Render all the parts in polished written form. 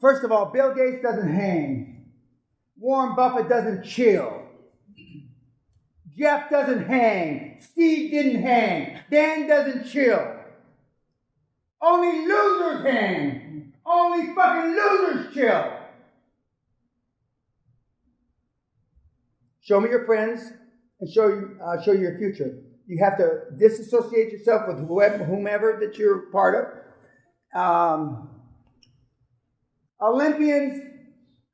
First of all, Bill Gates doesn't hang. Warren Buffett doesn't chill. Jeff doesn't hang. Steve didn't hang. Dan doesn't chill. Only losers hang. Only fucking losers chill. Show me your friends and show you your future. You have to disassociate yourself with whomever that you're part of. Olympians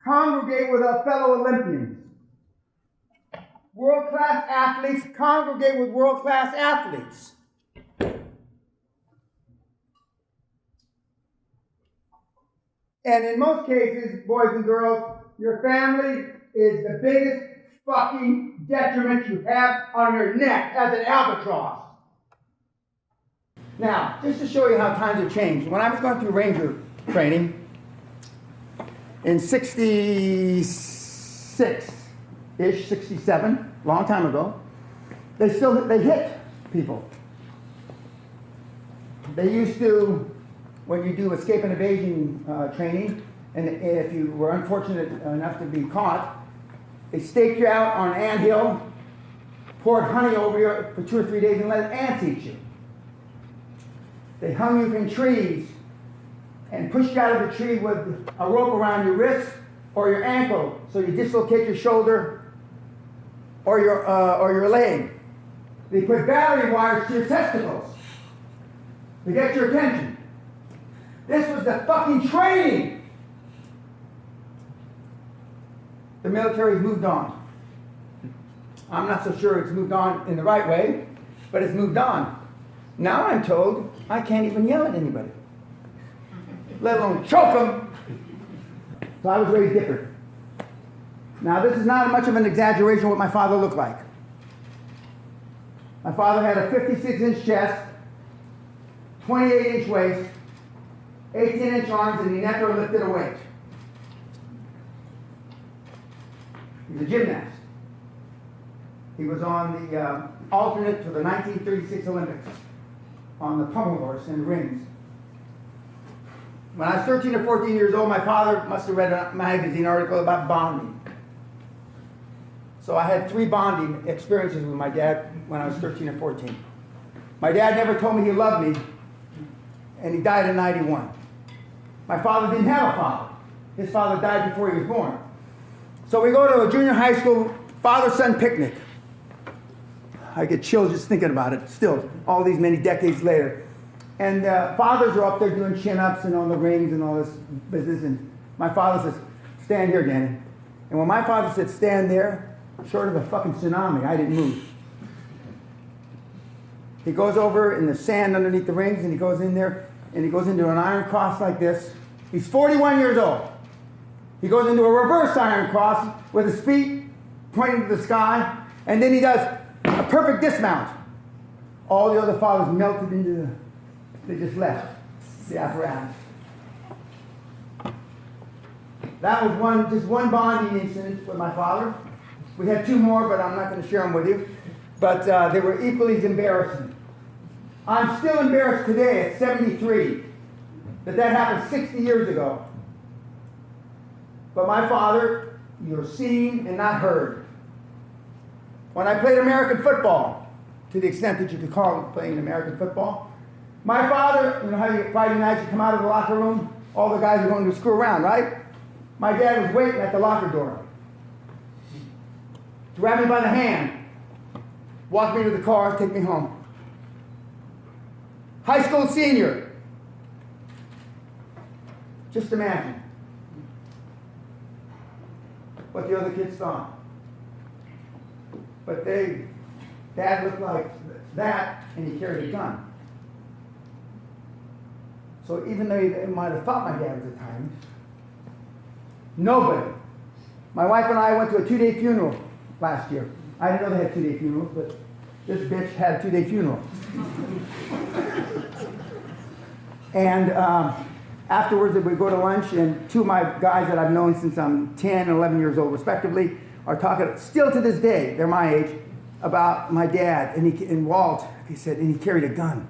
congregate with our fellow Olympians. World-class athletes congregate with world-class athletes. And in most cases, boys and girls, your family is the biggest fucking detriment you have on your neck as an albatross. Now, just to show you how times have changed, when I was going through Ranger training in 66-ish, 67, long time ago, they hit people. They used to, when you do escape and evasion training, and if you were unfortunate enough to be caught, they staked you out on an anthill, poured honey over you for 2 or 3 days, and let ants eat you. They hung you from trees and pushed you out of the tree with a rope around your wrist or your ankle, so you dislocate your shoulder or your leg. They put battery wires to your testicles to get your attention. This was the fucking training. The military's moved on. I'm not so sure it's moved on in the right way, but it's moved on. Now I'm told I can't even yell at anybody, let alone choke them. So I was raised different. Now this is not much of an exaggeration of what my father looked like. My father had a 56-inch chest, 28-inch waist, 18-inch arms, and he never lifted a weight. He's a gymnast. He was on the alternate to the 1936 Olympics on the pommel horse in the rings. When I was 13 or 14 years old, my father must have read a magazine article about bonding. So I had 3 bonding experiences with my dad when I was 13 or 14. My dad never told me he loved me, and he died in 91. My father didn't have a father. His father died before he was born. So we go to a junior high school father-son picnic. I get chills just thinking about it still, all these many decades later. And fathers are up there doing chin-ups and on the rings and all this business. And my father says, "Stand here, Danny." And when my father said, "Stand there," short of a fucking tsunami, I didn't move. He goes over in the sand underneath the rings, and he goes in there, and he goes into an iron cross like this. He's 41 years old. He goes into a reverse iron cross with his feet pointing to the sky, and then he does a perfect dismount. All the other fathers melted into they just left the apparatus. That was just one bonding incident with my father. We had 2 more, but I'm not going to share them with you. But they were equally as embarrassing. I'm still embarrassed today at 73 that happened 60 years ago. But my father, you're seen and not heard. When I played American football, to the extent that you could call it playing American football, my father, you know how Friday nights you come out of the locker room, all the guys are going to screw around, right? My dad was waiting at the locker door. Grab me by the hand, walk me to the car, take me home. High school senior. Just imagine what the other kids thought. But Dad looked like that, and he carried a gun. So even though they might have thought my dad was a tyrant, nobody. My wife and I went to a 2-day funeral last year. I didn't know they had 2-day funerals, but this bitch had a 2-day funeral. And afterwards, we go to lunch, and 2 of my guys that I've known since I'm 10 and 11 years old, respectively, are talking, still to this day, they're my age, about my dad. And Walt, he said, and he carried a gun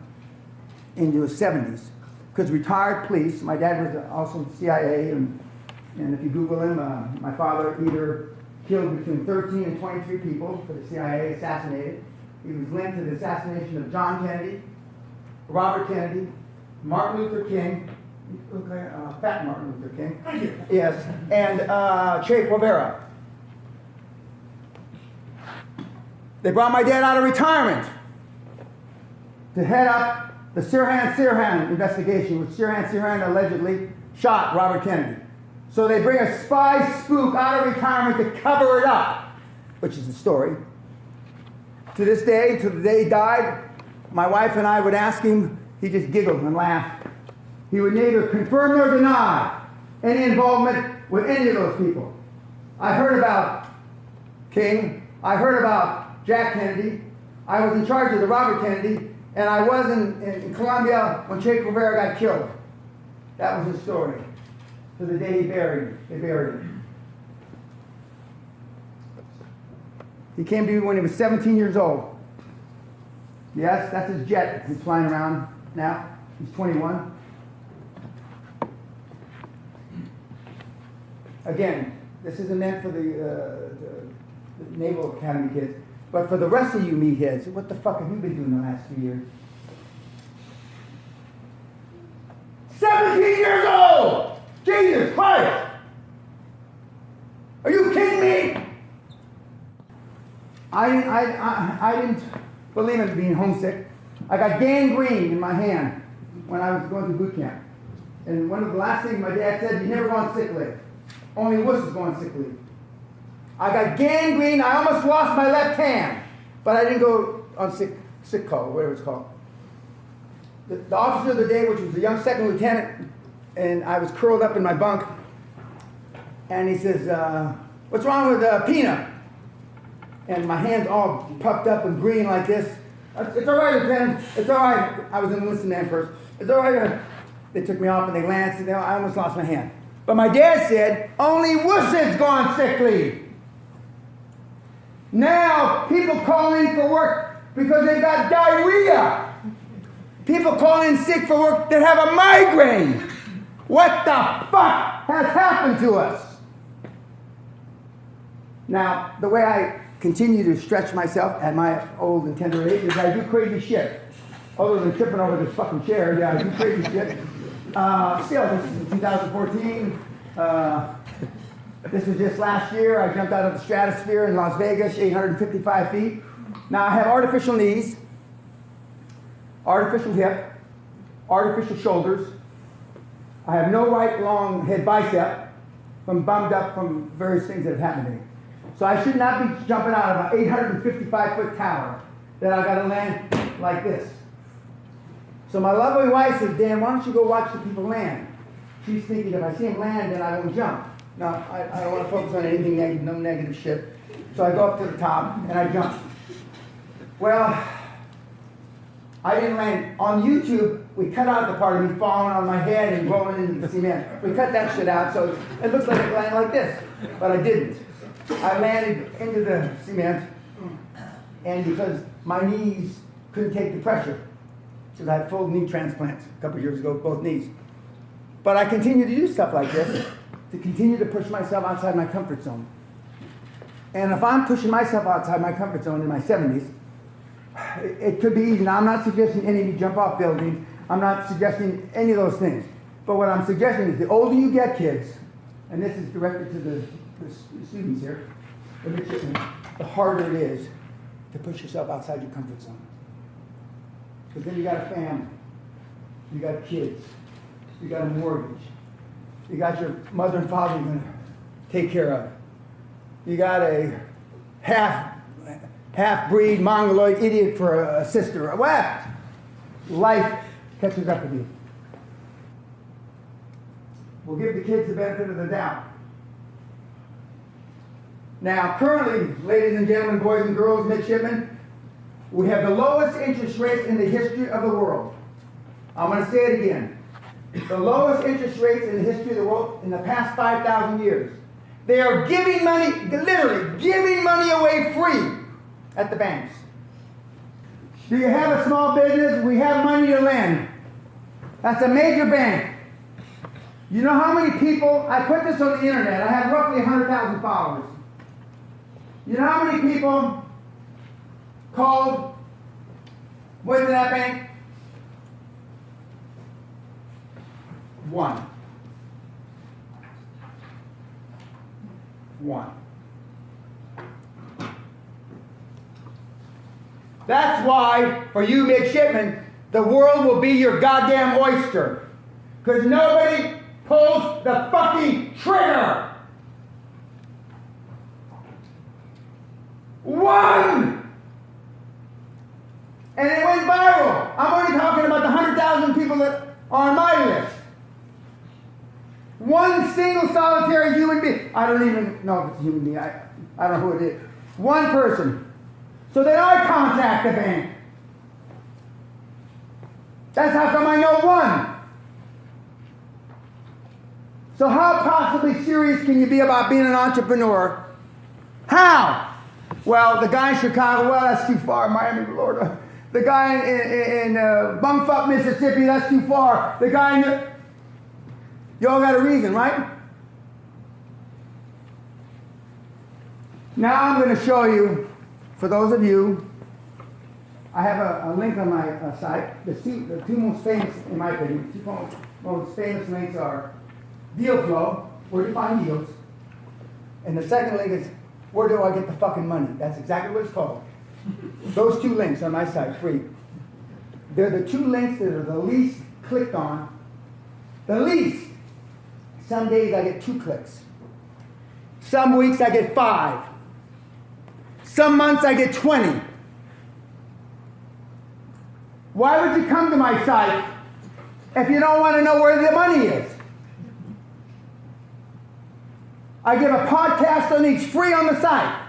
into his 70s. because retired police. My dad was also CIA, and if you Google him, my father either killed between 13 and 23 people for the CIA, assassinated. He was linked to the assassination of John Kennedy, Robert Kennedy, Martin Luther King, fat Martin Luther King. Thank you. Yes, and Che Guevara. They brought my dad out of retirement to head up the Sirhan investigation, which Sirhan allegedly shot Robert Kennedy. So they bring a spy spook out of retirement to cover it up, which is the story. To this day, to the day he died, my wife and I would ask him, he just giggled and laughed. He would neither confirm nor deny any involvement with any of those people. I heard about King. I heard about Jack Kennedy. I was in charge of the Robert Kennedy, and I was in Colombia when Che Guevara got killed. That was his story. To the day they buried him. He came to me when he was 17 years old. Yes, that's his jet. He's flying around now. He's 21. Again, this isn't meant for the Naval Academy kids, but for the rest of you meatheads, what the fuck have you been doing the last few years? 17 years old! Jesus Christ! Are you kidding me? I didn't believe in being homesick. I got gangrene in my hand when I was going to boot camp. And one of the last things my dad said, you never go on sick leave. Only wusses go on sick leave. I got gangrene. I almost lost my left hand. But I didn't go on sick call, whatever it's called. The officer of the day, which was a young second lieutenant, and I was curled up in my bunk, and he says, what's wrong with Pena? And my hand's all puffed up and green like this. It's all right, Lieutenant. It's all right. I was an enlisted man first. It's all right. They took me off and they lanced, and I almost lost my hand. But my dad said, only wusses go on sick leave. Now, people call in for work because they got diarrhea. People call in sick for work that have a migraine. What the fuck has happened to us? Now, the way I continue to stretch myself at my old and tender age is I do crazy shit. Other than tripping over this fucking chair, yeah, I do crazy shit. Still, this is in 2014. This was just last year. I jumped out of the stratosphere in Las Vegas, 855 feet. Now, I have artificial knees, artificial hip, artificial shoulders. I have no right long head bicep from bummed up from various things that have happened to me. So I should not be jumping out of an 855-foot tower that I got to land like this. So my lovely wife says, Dan, why don't you go watch the people land? She's thinking if I see them land, then I won't jump. No, I don't want to focus on anything negative, no negative shit. So I go up to the top and I jump. Well, I didn't land. On YouTube, we cut out the part of me falling on my head and rolling into the cement. We cut that shit out, so it looks like I landed like this, but I didn't. I landed into the cement, and because my knees couldn't take the pressure, because I had full knee transplants a couple years ago, both knees. But I continue to do stuff like this to continue to push myself outside my comfort zone. And if I'm pushing myself outside my comfort zone in my 70s, it could be easy. Now, I'm not suggesting any of you jump off buildings. I'm not suggesting any of those things. But what I'm suggesting is the older you get, kids, and this is directed to the students here, the harder it is to push yourself outside your comfort zone. Because then you got a family, you got kids, you got a mortgage, you got your mother and father you're going to take care of. You got a half-breed mongoloid idiot for a sister. What? Life catches up with you. We'll give the kids the benefit of the doubt. Now, currently, ladies and gentlemen, boys and girls, midshipmen, we have the lowest interest rates in the history of the world. I'm going to say it again. The lowest interest rates in the history of the world in the past 5,000 years. They are giving money, literally giving money away free at the banks. Do you have a small business? We have money to lend. That's a major bank. You know how many people, I put this on the internet, I have roughly 100,000 followers. You know how many people called, went to that bank? One. That's why, for you midshipmen, the world will be your goddamn oyster. Because nobody pulls the fucking trigger. One! And it went viral. I'm only talking about the 100,000 people that are on my list. One single solitary human being. I don't even know if it's a human being. I don't know who it is. One person. So then I contact the bank. That's how come I know one. So how possibly serious can you be about being an entrepreneur? How? Well, the guy in Chicago, well, that's too far. Miami, Florida. The guy in Bumfuck, Mississippi, that's too far. The guy in... You all got a reason, right? Now I'm going to show you, for those of you, I have a link on my site. The two most famous, in my opinion, most famous links are deal flow, where do you find deals? And the second link is, where do I get the fucking money? That's exactly what it's called. Those two links on my site, free. They're the two links that are the least clicked on. The least. Some days I get 2 clicks. Some weeks I get 5. Some months I get 20. Why would you come to my site if you don't want to know where the money is? I give a podcast on each free on the site.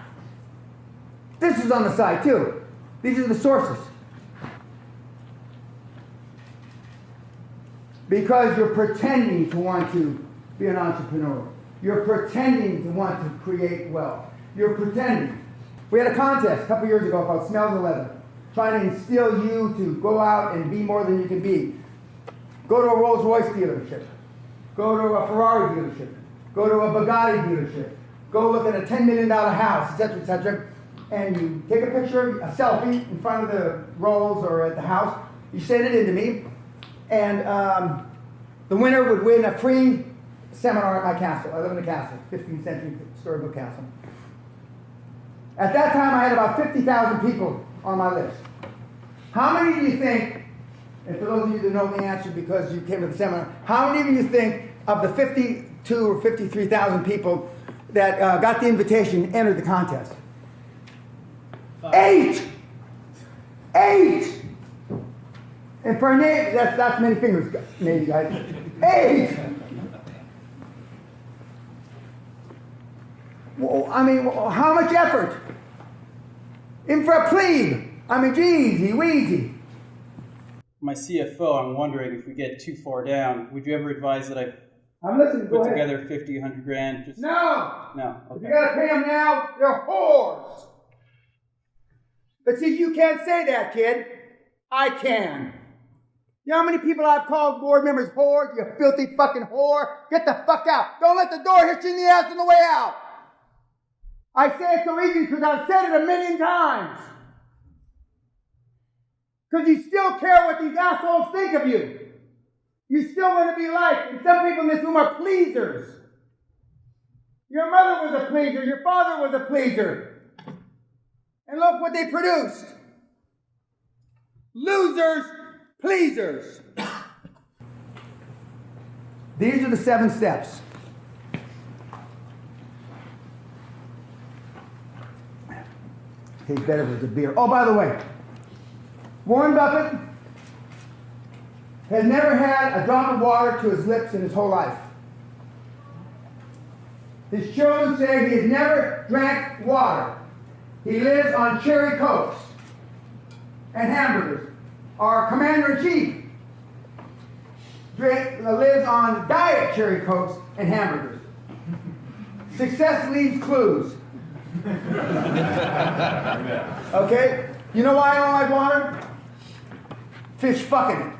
This is on the site too. These are the sources. Because you're pretending to want to be an entrepreneur. You're pretending to want to create wealth. You're pretending. We had a contest a couple years ago called Smells of Leather, trying to instill you to go out and be more than you can be. Go to a Rolls Royce dealership. Go to a Ferrari dealership. Go to a Bugatti dealership. Go look at a $10 million house, etc., etc., and you take a picture, a selfie in front of the Rolls or at the house. You send it in to me, and the winner would win a free seminar at my castle. I live in a castle, 15th century historical castle. At that time, I had about 50,000 people on my list. How many do you think, and for those of you that know the answer because you came to the seminar, how many of you think of the 52 or 53,000 people that got the invitation entered the contest? 8! And for a name, that's many fingers, maybe, guys. 8! Well, I mean, how much effort? In for a plebe. I mean, geezy, wheezy. My CFO, I'm wondering if we get too far down, would you ever advise that I I'm listening. put together 50, 100 grand? Just... No. No. Okay. If you gotta pay them now, they're whores. But see, you can't say that, kid. I can. You know how many people I've called board members whores? You filthy fucking whore. Get the fuck out. Don't let the door hit you in the ass on the way out. I say it so easy because I've said it a million times. Because you still care what these assholes think of you. You still want to be liked. And some people in this room are pleasers. Your mother was a pleaser. Your father was a pleaser. And look what they produced. Losers, pleasers. These are the 7 steps. Tastes better with a beer. Oh, by the way, Warren Buffett has never had a drop of water to his lips in his whole life. His children say he has never drank water. He lives on cherry cokes and hamburgers. Our commander-in-chief lives on diet cherry cokes and hamburgers. Success leaves clues. Okay? You know why I don't like water? Fish fucking it.